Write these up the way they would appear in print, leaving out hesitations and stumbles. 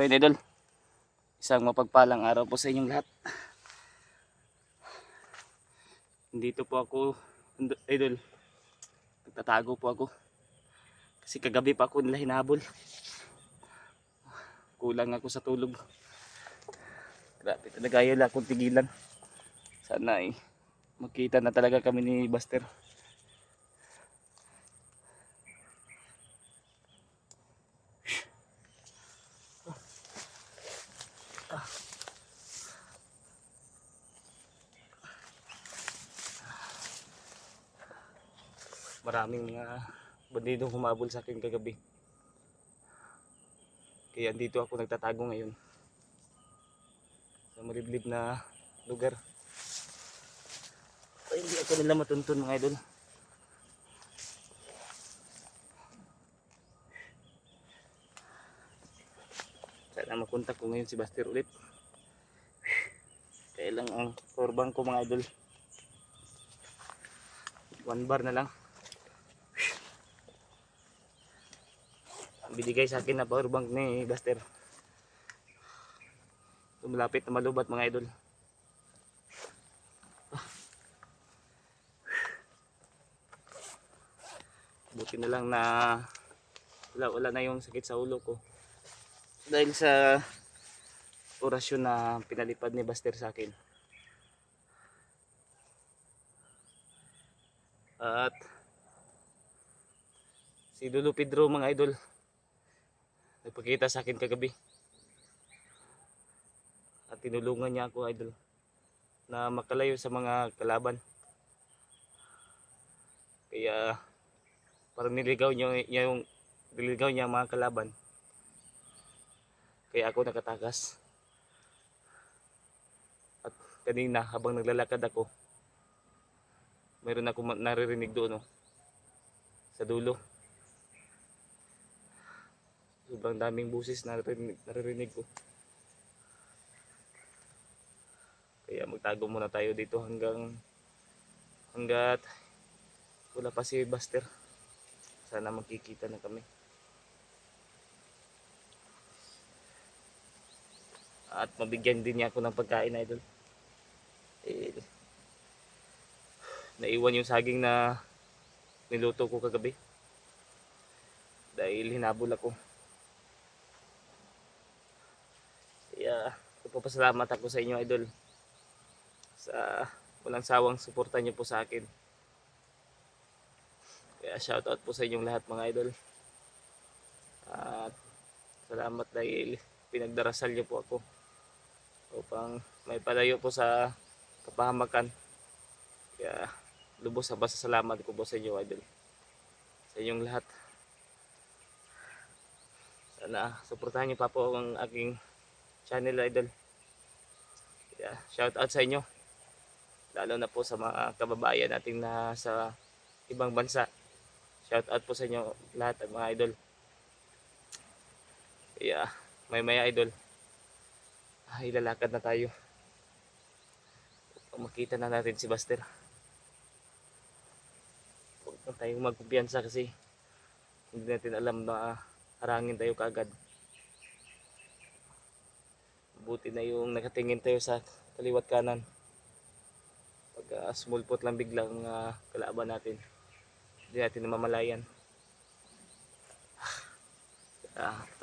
ayun idol, isang mapagpalang araw po sa inyong lahat. Dito po ako idol, nagtatago po ako kasi kagabi pa ako nila hinabol. Kulang ako sa tulog, grabe talaga, ayaw lang akong tigilan. Sana ay magkita na talaga kami ni Buster. Maraming mga bandidong humabol sa akin kagabi, kaya dito ako nagtatago ngayon sa maliblib na lugar. Ay, hindi ako nila matuntun mga idol. Sana makontak ko ngayon si Buster ulit. Kaya lang ang powerbang ko mga idol, 1 bar na lang ang binigay sa akin na powerbank ni Buster. Malapit na malubat mga idol. Buti na lang na wala na yung sakit sa ulo ko dahil sa orasyon na pinalipad ni Buster sa akin. At si Lolo Pedro mga idol, nagpakita sa akin kagabi at tinulungan niya ako idol na makalayo sa mga kalaban. Kaya parang niligaw niya ang mga kalaban, kaya ako nakatakas. At kanina habang naglalakad ako, mayroon ako naririnig doon sa dulo. Sobrang daming busis na naririnig ko. Kaya magtago muna tayo dito hanggat wala pa si Buster. Sana magkikita na kami. At mabigyan din niya ako ng pagkain na idol. Naiwan yung saging na niluto ko kagabi dahil hinabol ako. Kaya nagpapasalamat ako sa inyo idol sa walang sawang suporta niyo po sa akin. Kaya shoutout po sa inyong lahat mga idol. At salamat dahil pinagdarasal niyo po ako upang may palayo po sa kapahamakan. Kaya lubos sa pasasalamat ko po sa inyo idol, sa inyong lahat. Sana suportahan niyo pa po ang aking channel idol. Kaya shoutout sa inyo, lalo na po sa mga kababayan natin na sa ibang bansa. Shout out po sa inyo lahat mga idol. Kaya may idol, ilalakad na tayo upang makita na natin si Buster. Huwag na tayong magkumpiyansa kasi hindi natin alam na harangin tayo kaagad. Buti na yung nakatingin tayo sa kaliwat kanan. Pag small pot lang biglang kalaban natin, hindi natin namamalayan.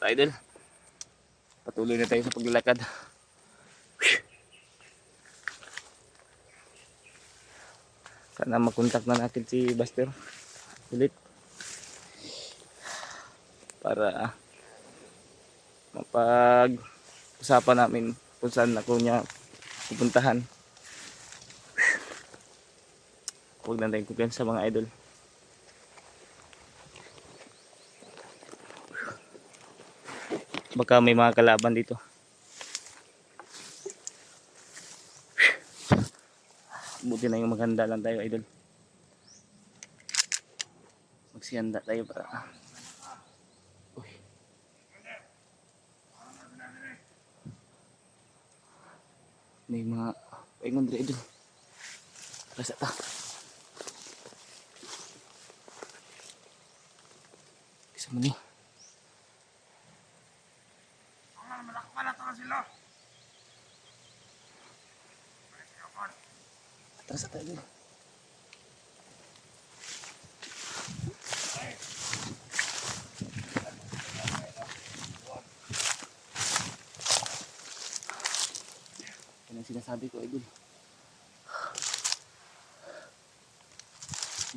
Idol, patuloy na tayo sa paglalakad. Sana makontak na natin si Buster ulit para mapag-usapan namin kung saan ako niya pupuntahan. Huwag na tayong kumpiyansa mga idol. Baka may mga kalaban dito. Buti na yung maghanda lang tayo idol. Magsihanda tayo para may mga paingon dito idol. Rasa ta. Isa mo ni. Atras tayo idol. Yan ang sinasabi ko idol.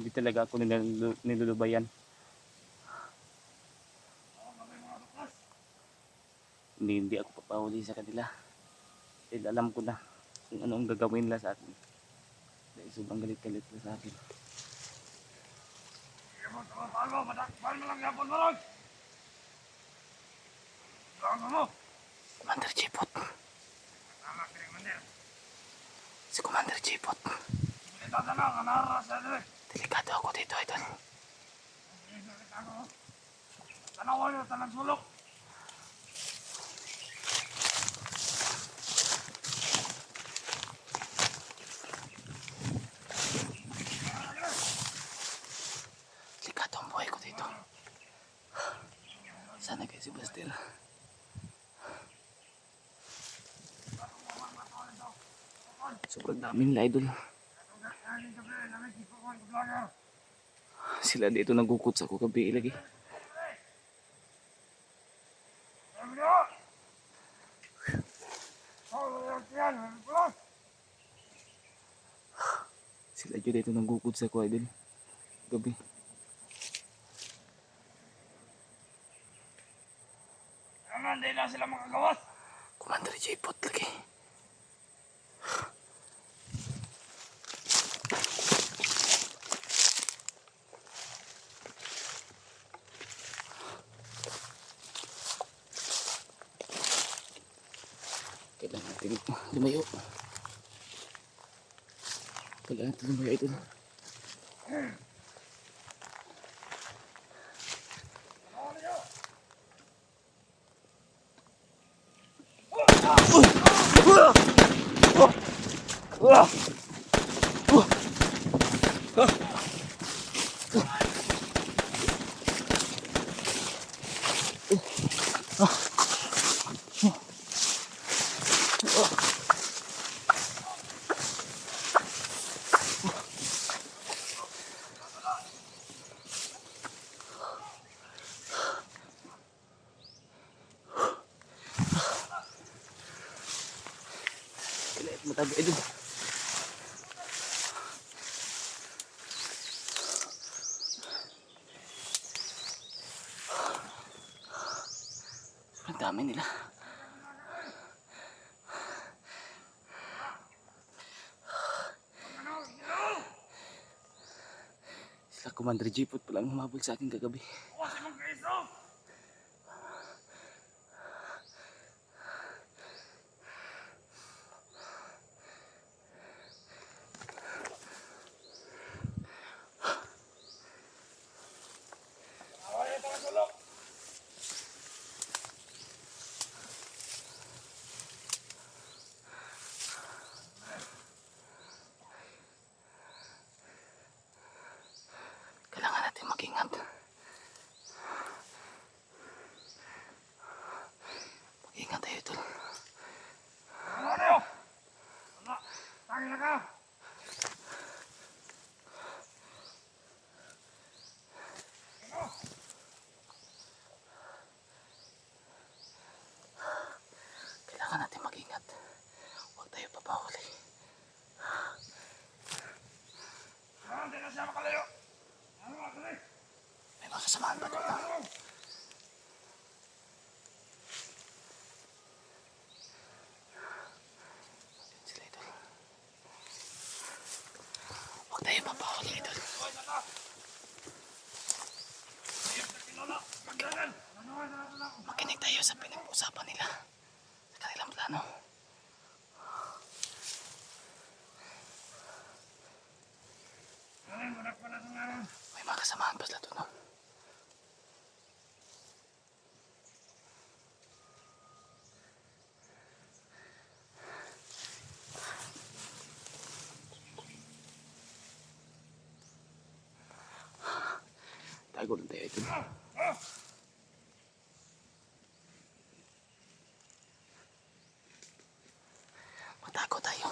Hindi talaga ako nilulubayan. Hindi ako papahuli sa kanila. Dahil alam ko na kung ano ang gagawin nila sa akin. Dahil sobrang galit-galit na sa akin. Commander Jipot. Si Commander Jipot. Delikado ako dito idol. Tanawan nyo, tanang sulok. Delikado ang buhay ko dito. Sana kayo si Bastel. Sobrang dami nila idol. Sila dito nagukot sa ko gabi lagi. Sila dito nagukot sa ko idol gabi. Hindi na sila makagawas. Commander Jipot lagi. Kailangan natin lumayo. Kailangan natin lumayo ito. Matabi ito. Ang dami nila. Sila Commander Jipot palang humabol sa akin kagabi. Kailangan natin mag-ingat. Mag-ingat tayo ito. Tangin na ka. Kailangan natin mag-ingat. Huwag tayo papahuli. Hindi na siya makalayo. May mga kasamahan ba doon? Sila ito. Huwag tayo papahuli ito. Makinig tayo sa pinag-usapan nila. Sa kanilang plano. May mga kasamahan pa sila doon. Tago lang tayo ito. Magtago tayo.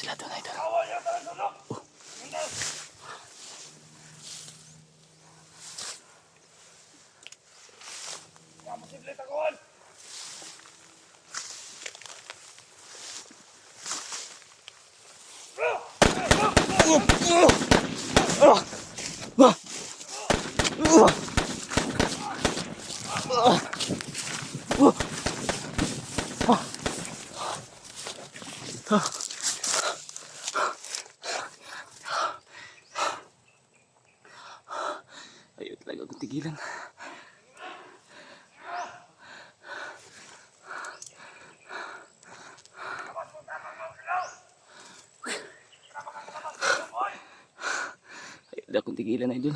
sila doon, idol. Tanawan nyo talang sulok. Hindi. Kaya posible takuan. Ayaw talaga akong tigilan. Ayaw talaga akong tigilan, idol.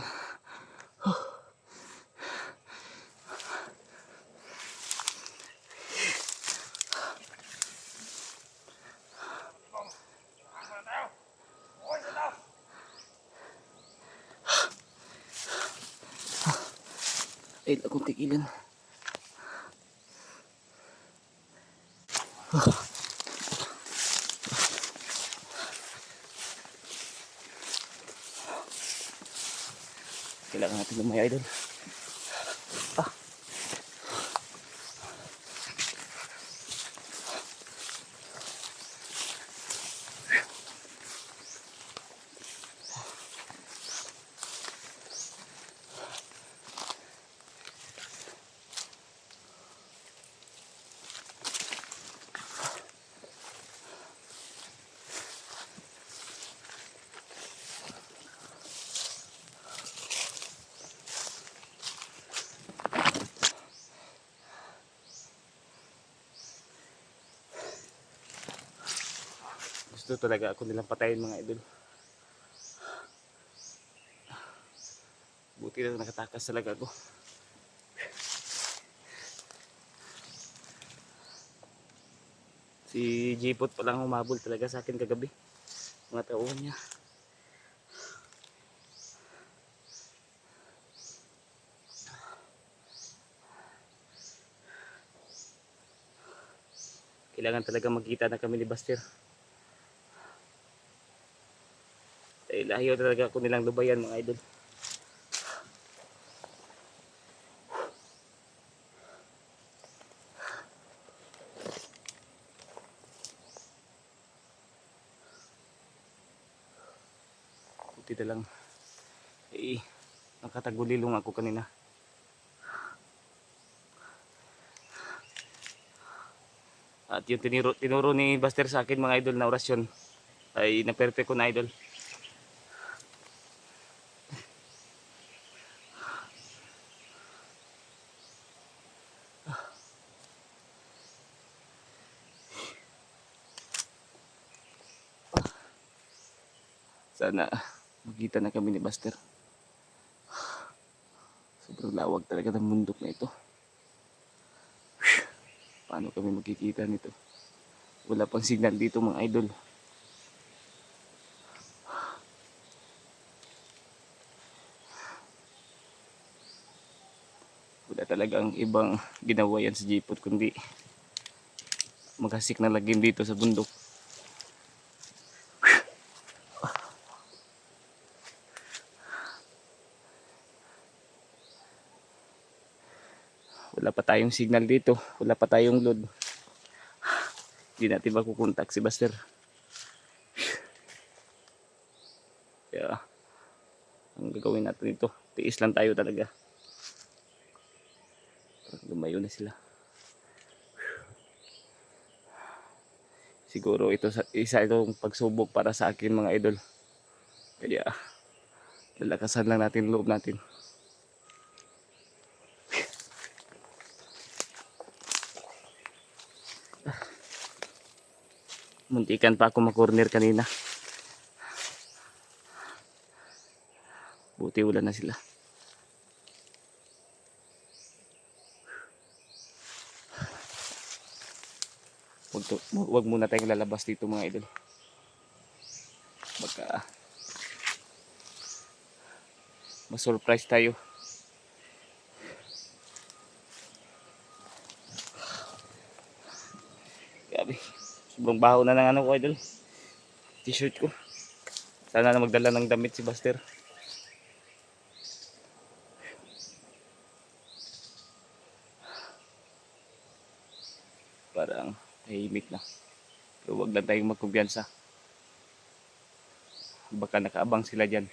Ano na tayo? Okay sa tao. Ayaw akong tigilan. Kailangan natin lumaya, idol. Gusto talaga ako nilang patayin, mga idol. Buti na nakatakas talaga ako. Si Jipot palang humabol talaga sa akin kagabi. Mga tauhan niya. Kailangan talaga magkita na kami ni Buster. Dahil ayaw talaga ako nilang lubayan, mga idol. Buti na lang. Nakatagulilong ako kanina. At yung tinuro ni Buster sa akin, mga idol, na orasyon ay na-perfect ko na, idol. Sana magkita na kami ni Buster. Sobrang lawag talaga ng bundok na ito. Paano kami magkikita nito? Wala pang signal dito, mga idol. Wala talagang ibang ginawa yan sa Jipot kundi maghasik na lagim dito sa bundok. Wala pa tayong signal dito. Wala pa tayong load. Hindi natin makukontak si Buster. Kaya ang gagawin natin ito, tiis lang tayo talaga. Lumayo na sila. Siguro ito isa itong pagsubok para sa akin, mga idol. Kaya lalakasan lang natin loob natin. Muntikan pa ako makorner kanina. Buti wala na sila. Wag muna tayong lalabas dito, mga idol. Baka ma-surprise tayo. Grabe. Sobrang baho na ng ano ko, idol. t-shirt ko. Sana na magdala ng damit si Buster. Parang tahimik na. Pero huwag lang tayong magkumpiyansa. Baka nakaabang sila dyan.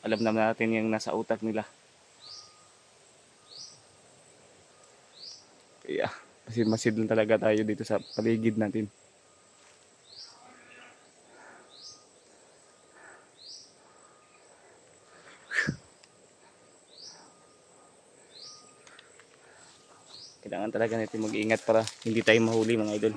Alam naman natin yung nasa utak nila. Kaya, masid lang talaga tayo dito sa paligid natin. Kailangan talaga natin mag-iingat para hindi tayo mahuli mga idol.